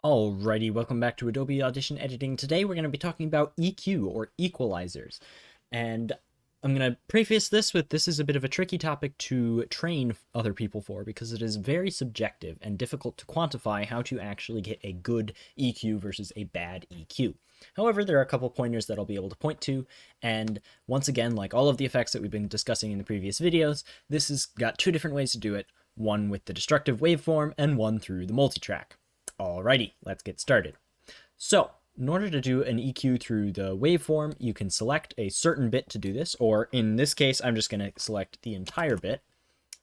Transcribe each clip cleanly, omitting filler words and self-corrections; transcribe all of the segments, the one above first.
Alrighty, welcome back to Adobe Audition Editing. Today we're going to be talking about EQ, or equalizers. And I'm going to preface this with this is a bit of a tricky topic to train other people for because it is very subjective and difficult to quantify how to actually get a good EQ versus a bad EQ. However, there are a couple pointers that I'll be able to point to, and once again, like all of the effects that we've been discussing in the previous videos, this has got two different ways to do it, one with the destructive waveform and one through the multitrack. Alrighty, let's get started. So, in order to do an EQ through the waveform, you can select a certain bit to do this, or in this case, I'm just going to select the entire bit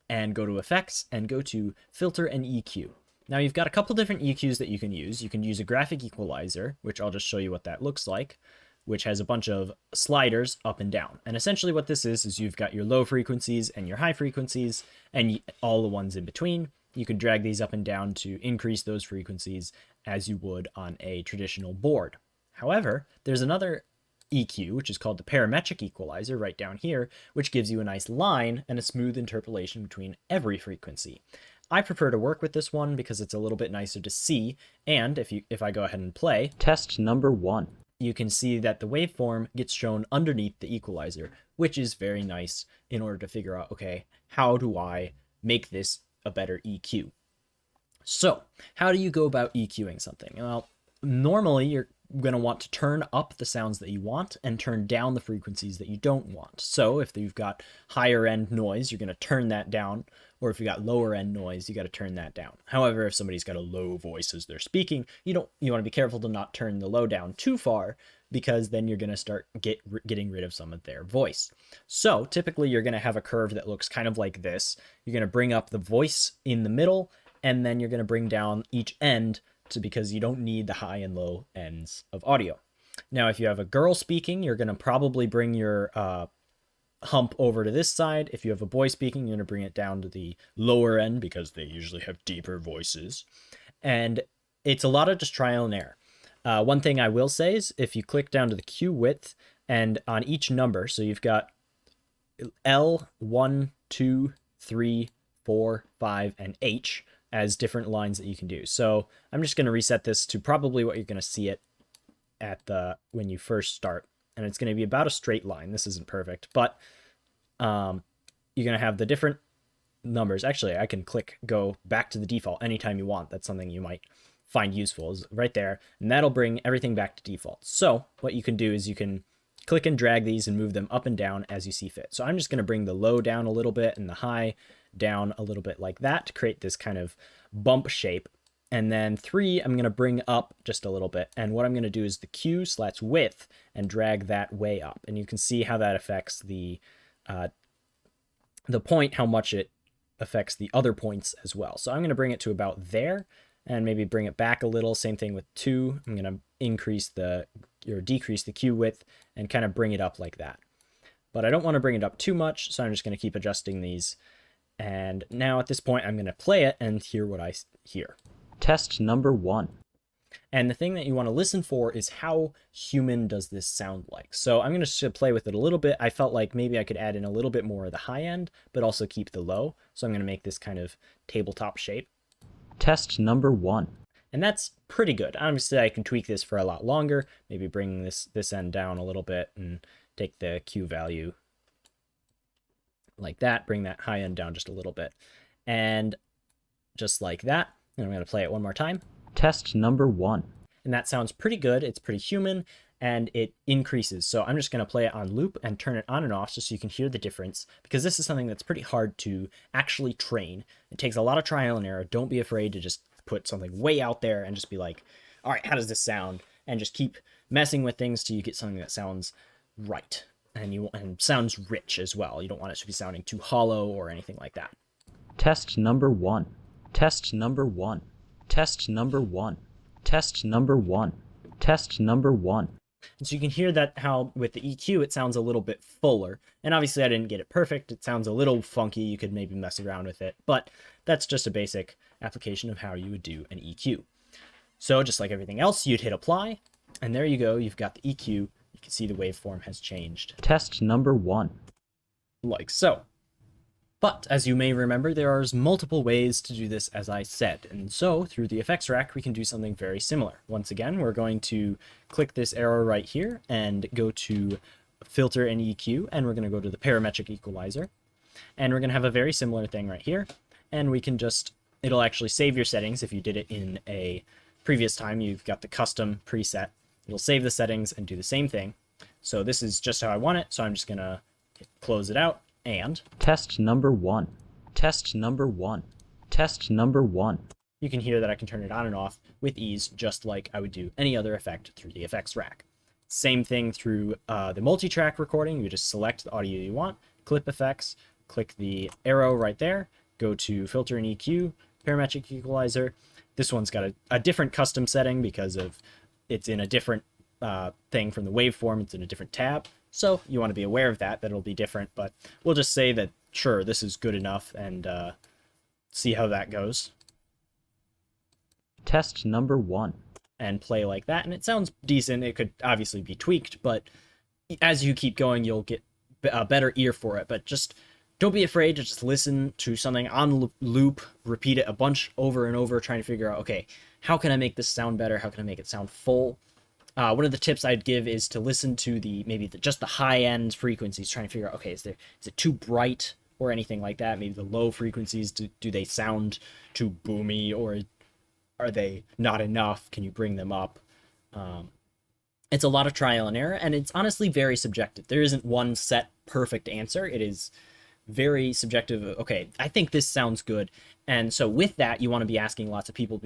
and go to Effects and go to Filter and EQ. Now you've got a couple different EQs that you can use. You can use a graphic equalizer, which I'll just show you what that looks like, which has a bunch of sliders up and down. And essentially what this is you've got your low frequencies and your high frequencies and all the ones in between. You can drag these up and down to increase those frequencies as you would on a traditional board. However, there's another EQ, which is called the parametric equalizer right down here, which gives you a nice line and a smooth interpolation between every frequency. I prefer to work with this one because it's a little bit nicer to see, and if I go ahead and play Test number 1. you can see that the waveform gets shown underneath the equalizer, which is very nice in order to figure out, okay, how do I make this a better EQ? So, how do you go about EQing something? Well, normally you're going to want to turn up the sounds that you want and turn down the frequencies that you don't want. So, if you've got higher end noise, you're going to turn that down, or if you got lower end noise, you got to turn that down. However, if somebody's got a low voice as they're speaking, you want to be careful to not turn the low down too far, because then you're going to start getting rid of some of their voice. So typically you're going to have a curve that looks kind of like this. You're going to bring up the voice in the middle, and then you're going to bring down each end because you don't need the high and low ends of audio. Now, if you have a girl speaking, you're going to probably bring your hump over to this side. If you have a boy speaking, you're going to bring it down to the lower end because they usually have deeper voices. And it's a lot of just trial and error. One thing I will say is if you click down to the Q width and on each number, so you've got L, 1, 2, 3, 4, 5, and H as different lines that you can do. So I'm just going to reset this to probably what you're going to see it at when you first start. And it's going to be about a straight line. This isn't perfect, but you're going to have the different numbers. Actually, I can go back to the default anytime you want. That's something you might find useful, is right there, and that'll bring everything back to default. So what you can do is you can click and drag these and move them up and down as you see fit. So I'm just going to bring the low down a little bit and the high down a little bit like that to create this kind of bump shape. And then 3, I'm going to bring up just a little bit. And what I'm going to do is the Q/width and drag that way up. And you can see how that affects the point, how much it affects the other points as well. So I'm going to bring it to about there and maybe bring it back a little. Same thing with 2. I'm going to increase or decrease the Q width and kind of bring it up like that. But I don't want to bring it up too much, so I'm just going to keep adjusting these. And now at this point, I'm going to play it and hear what I hear. Test number 1. And the thing that you want to listen for is how human does this sound like. So I'm going to play with it a little bit. I felt like maybe I could add in a little bit more of the high end, but also keep the low. So I'm going to make this kind of tabletop shape. Test number 1. And that's pretty good. Obviously, I can tweak this for a lot longer, maybe bring this end down a little bit and take the Q value like that, bring that high end down just a little bit. And just like that. And I'm going to play it one more time. Test number 1. And that sounds pretty good. It's pretty human, and it increases. So I'm just going to play it on loop and turn it on and off just so you can hear the difference, because this is something that's pretty hard to actually train. It takes a lot of trial and error. Don't be afraid to just put something way out there and just be like, all right, how does this sound? And just keep messing with things till you get something that sounds right and sounds rich as well. You don't want it to be sounding too hollow or anything like that. Test number 1. Test number 1. Test number 1. Test number 1. Test number 1. And so you can hear that how with the EQ it sounds a little bit fuller. And obviously I didn't get it perfect. It sounds a little funky. You could maybe mess around with it. But that's just a basic application of how you would do an EQ. So just like everything else, you'd hit apply. And there you go. You've got the EQ. You can see the waveform has changed. Test number 1. Like so. But as you may remember, there are multiple ways to do this, as I said. And so through the effects rack, we can do something very similar. Once again, we're going to click this arrow right here and go to filter and EQ, and we're going to go to the parametric equalizer. And we're going to have a very similar thing right here. And we can just, it'll actually save your settings. If you did it in a previous time, you've got the custom preset. It'll save the settings and do the same thing. So this is just how I want it. So I'm just going to close it out. And test number 1, test number 1, test number 1. You can hear that I can turn it on and off with ease, just like I would do any other effect through the effects rack. Same thing through the multi-track recording. You just select the audio you want, clip effects, click the arrow right there, go to filter and EQ, parametric equalizer. This one's got a different custom setting because of it's in a different thing from the waveform. It's in a different tab. So you want to be aware of that it'll be different, but we'll just say that, sure, this is good enough, and see how that goes. Test number 1. And play like that, and it sounds decent. It could obviously be tweaked, but as you keep going, you'll get a better ear for it. But just don't be afraid to just listen to something on loop, repeat it a bunch over and over, trying to figure out, okay, how can I make this sound better? How can I make it sound full? One of the tips I'd give is to listen to just the high end frequencies, trying to figure out, okay, is it too bright or anything like that? Maybe the low frequencies, do they sound too boomy, or are they not enough? Can you bring them up? It's a lot of trial and error, and it's honestly very subjective. There isn't one set perfect answer. It is very subjective. Okay, I think this sounds good. And so with that, you want to be asking lots of people,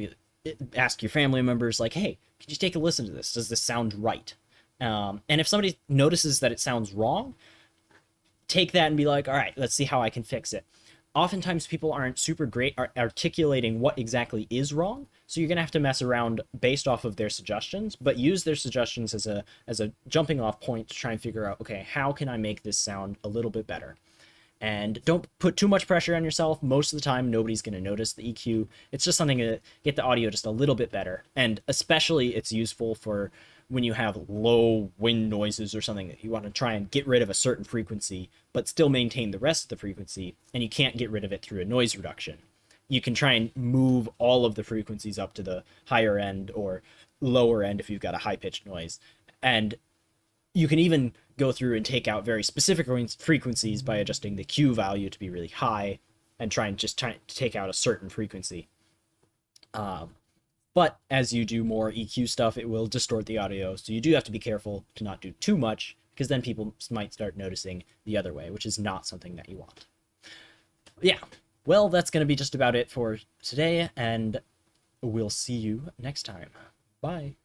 ask your family members, like, hey, could you take a listen to this? Does this sound right? And if somebody notices that it sounds wrong, take that and be like, all right, let's see how I can fix it. Oftentimes people aren't super great at articulating what exactly is wrong, so you're gonna have to mess around based off of their suggestions, but use their suggestions as a jumping off point to try and figure out, okay, how can I make this sound a little bit better? And don't put too much pressure on yourself. Most of the time, nobody's going to notice the EQ. It's just something to get the audio just a little bit better. And especially it's useful for when you have low wind noises or something that you want to try and get rid of a certain frequency, but still maintain the rest of the frequency, and you can't get rid of it through a noise reduction. You can try and move all of the frequencies up to the higher end or lower end if you've got a high-pitched noise. And you can even go through and take out very specific frequencies by adjusting the Q value to be really high and try to take out a certain frequency. But as you do more EQ stuff, it will distort the audio. So you do have to be careful to not do too much, because then people might start noticing the other way, which is not something that you want. Yeah, well, that's going to be just about it for today, and we'll see you next time. Bye.